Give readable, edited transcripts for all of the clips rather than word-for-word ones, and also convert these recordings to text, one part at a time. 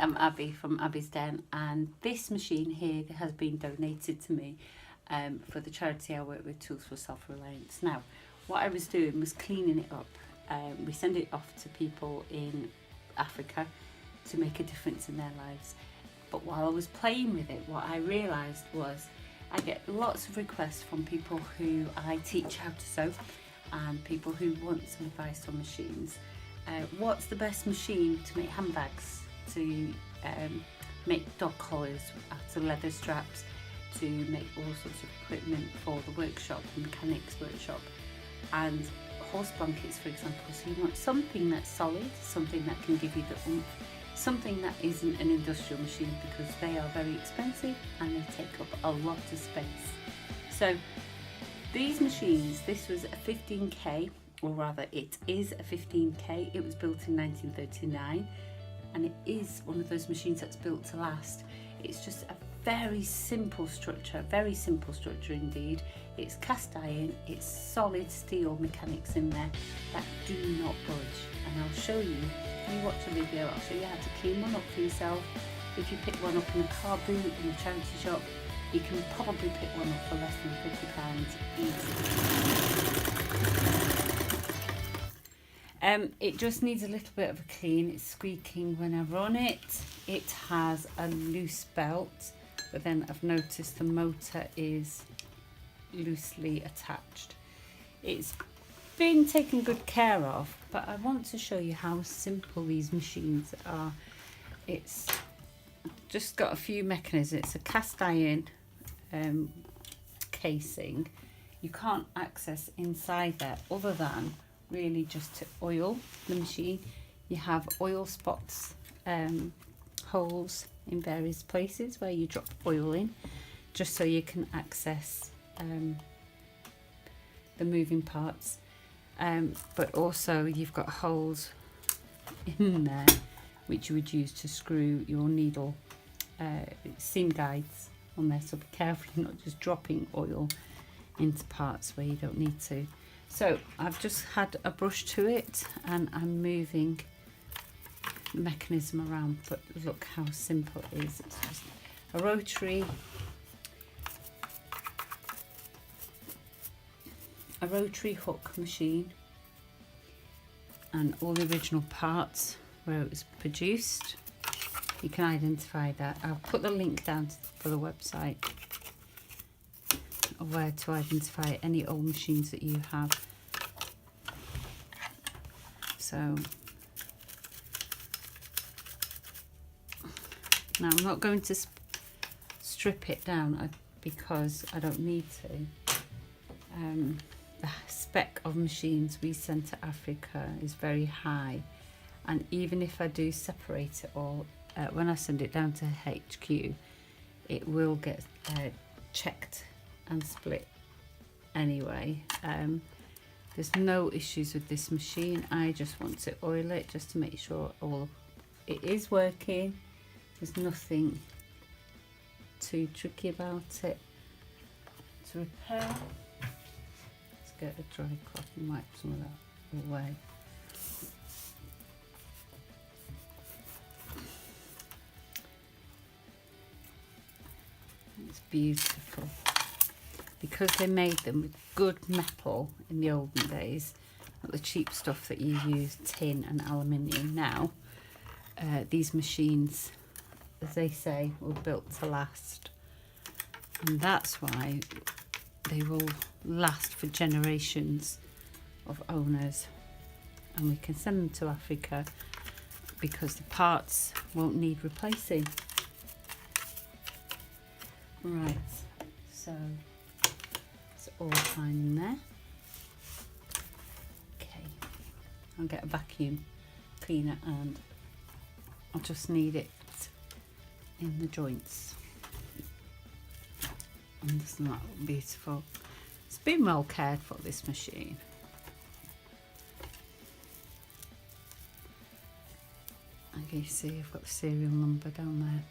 I'm Abby from Abby's Den, and this machine here has been donated to me for the charity I work with, Tools for Self-Reliance. Now, what I was doing was cleaning it up. We send it off to people in Africa to make a difference in their lives. But while I was playing with it, what I realised was I get lots of requests from people who I teach how to sew and people who want some advice on machines. What's the best machine to make handbags, to make dog collars out of leather straps, to make all sorts of equipment for the workshop, the mechanics workshop, and horse blankets, for example. So you want something that's solid, something that can give you the oomph, something that isn't an industrial machine, because they are very expensive and they take up a lot of space. So these machines, this was a 15K, or rather it is a 15K. It was built in 1939 and it is one of those machines that's built to last. It's just a very simple structure indeed. It's cast iron, it's solid steel mechanics in there that do not budge. And I'll show you, if you watch a video, I'll show you how to clean one up for yourself. If you pick one up in a car boot in a charity shop, you can probably pick one up for less than £50 easy. It just needs a little bit of a clean. It's squeaking when I run it. It has a loose belt, but then I've noticed the motor is loosely attached. It's been taken good care of, but I want to show you how simple these machines are. It's just got a few mechanisms. It's a cast iron casing. You can't access inside there other than really just to oil the machine. You have oil spots, holes in various places where you drop oil in, just so you can access the moving parts, but also you've got holes in there which you would use to screw your needle seam guides on there, so be careful you're not just dropping oil into parts where you don't need to. So I've just had a brush to it and I'm moving the mechanism around, but look how simple it is. It's just a rotary hook machine, and all the original parts where it was produced, you can identify that. I'll put the link down for the website of where to identify any old machines that you have. So now I'm not going to strip it down because I don't need to. The spec of machines we send to Africa is very high, and even if I do separate it all, when I send it down to HQ, it will get checked and split anyway. There's no issues with this machine. I just want to oil it just to make sure it is working. There's nothing too tricky about it to repair. Let's get a dry cloth and wipe some of that away. It's beautiful. Because they made them with good metal in the olden days, not the cheap stuff that you use, tin and aluminium now, these machines, as they say, were built to last. And that's why they will last for generations of owners. And we can send them to Africa because the parts won't need replacing. Right, so it's all fine in there. Okay, I'll get a vacuum cleaner and I'll just knead it in the joints. And doesn't that look beautiful? It's been well cared for, this machine. Okay, you see I've got the serial number down there.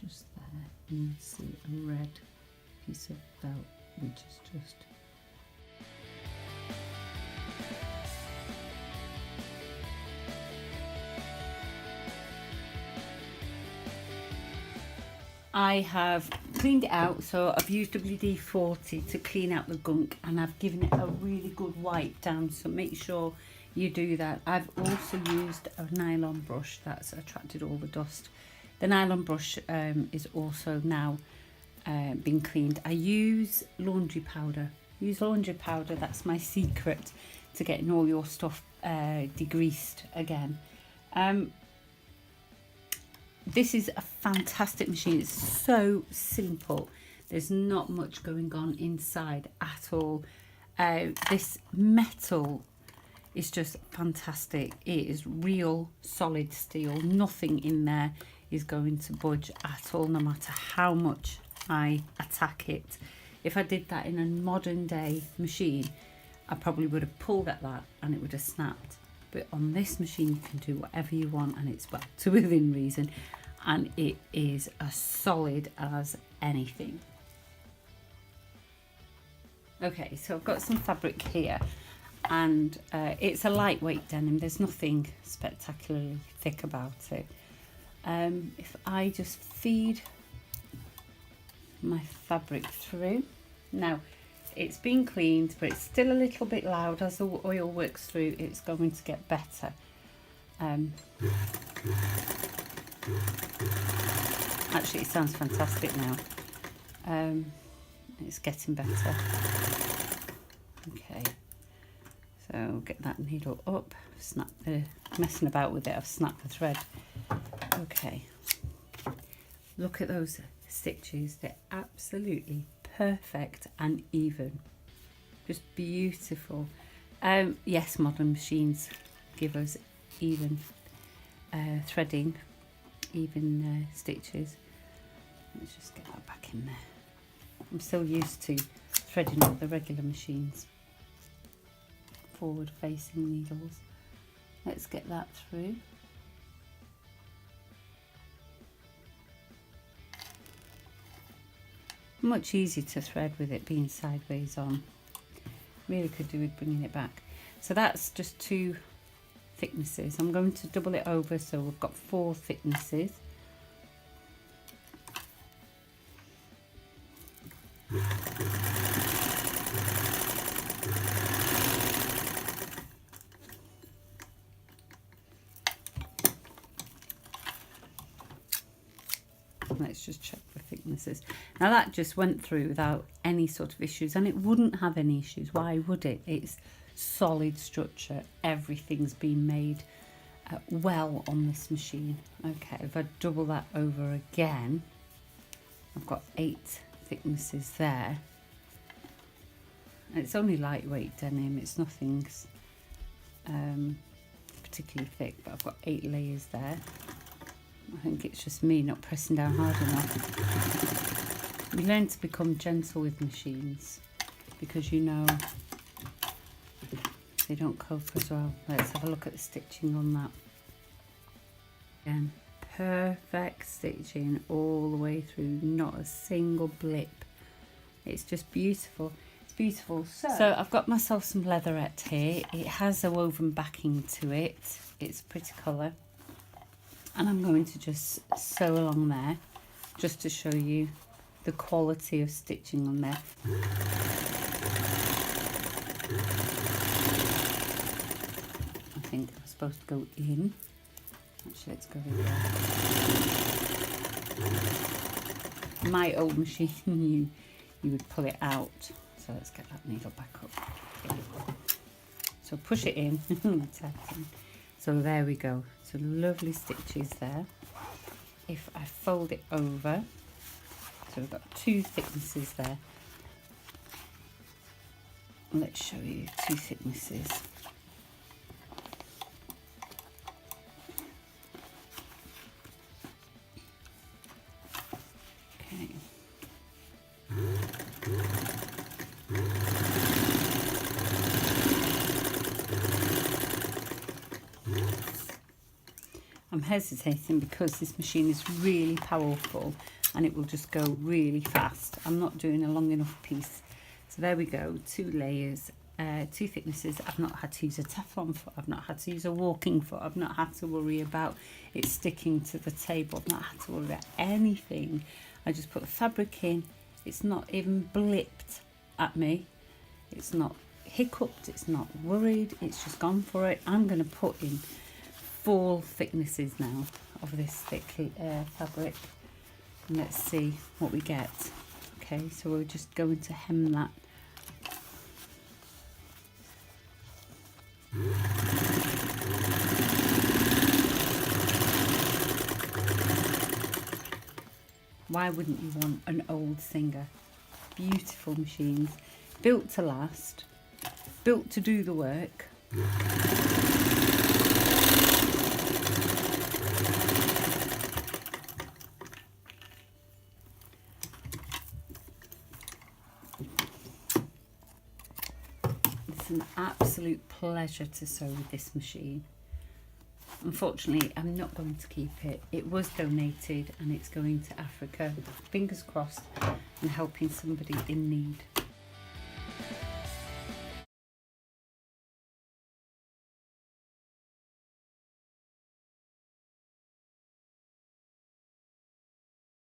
just there, and you see a red piece of felt, which is just I have cleaned it out, so I've used WD-40 to clean out the gunk, and I've given it a really good wipe down, so make sure you do that. I've also used a nylon brush that's attracted all the dust. The nylon brush is also now been cleaned. I use laundry powder. That's my secret to getting all your stuff degreased again. This is a fantastic machine. It's so simple. There's not much going on inside at all. This metal is just fantastic. It is real solid steel. Nothing in there is going to budge at all, no matter how much I attack it. If I did that in a modern day machine, I probably would have pulled at that and it would have snapped. But on this machine, you can do whatever you want, and it's well to within reason, and it is as solid as anything. Okay, so I've got some fabric here, and it's a lightweight denim. There's nothing spectacularly thick about it. If I just feed my fabric through, now it's been cleaned, but it's still a little bit loud. As the oil works through, it's going to get better. Actually, it sounds fantastic now. It's getting better. Okay, so get that needle up, snap the, messing about with it, I've snapped the thread. Okay, look at those stitches, they're absolutely perfect and even, just beautiful. Yes, modern machines give us even threading, even stitches. Let's just get that back in there. I'm so used to threading up the regular machines, forward facing needles. Let's get that through. Much easier to thread with it being sideways on. Really could do with bringing it back. So that's just 2 thicknesses. I'm going to double it over, so we've got 4 thicknesses. Let's just check the thicknesses. Now that just went through without any sort of issues, and it wouldn't have any issues. Why would it? It's solid structure. Everything's been made well on this machine. Okay, if I double that over again, I've got 8 thicknesses there. And it's only lightweight denim. It's nothing particularly thick, but I've got 8 layers there. I think it's just me not pressing down hard enough. We learn to become gentle with machines because you know they don't cope as well. Let's have a look at the stitching on that. Again, perfect stitching all the way through, not a single blip. It's just beautiful. It's beautiful. So I've got myself some leatherette here. It has a woven backing to it. It's a pretty colour. And I'm going to just sew along there just to show you the quality of stitching on there. I think I'm supposed to go in. Actually, let's go in there. My old machine, you would pull it out. So let's get that needle back up. So push it in. So there we go. So lovely stitches there. If I fold it over, so we've got 2 thicknesses there. Let's show you 2 thicknesses. Okay. I'm hesitating because this machine is really powerful and it will just go really fast. I'm not doing a long enough piece. So there we go, 2 layers, 2 thicknesses. I've not had to use a Teflon foot, I've not had to use a walking foot, I've not had to worry about it sticking to the table, I've not had to worry about anything. I just put the fabric in, it's not even blipped at me, it's not hiccuped, it's not worried, it's just gone for it. I'm going to put in 4 thicknesses now of this thick fabric, and let's see what we get. Okay, so we're just going to hem that. Why wouldn't you want an old Singer? Beautiful machines, built to last, built to do the work. It's an absolute pleasure to sew with this machine. Unfortunately, I'm not going to keep it. It was donated and it's going to Africa, fingers crossed, and helping somebody in need.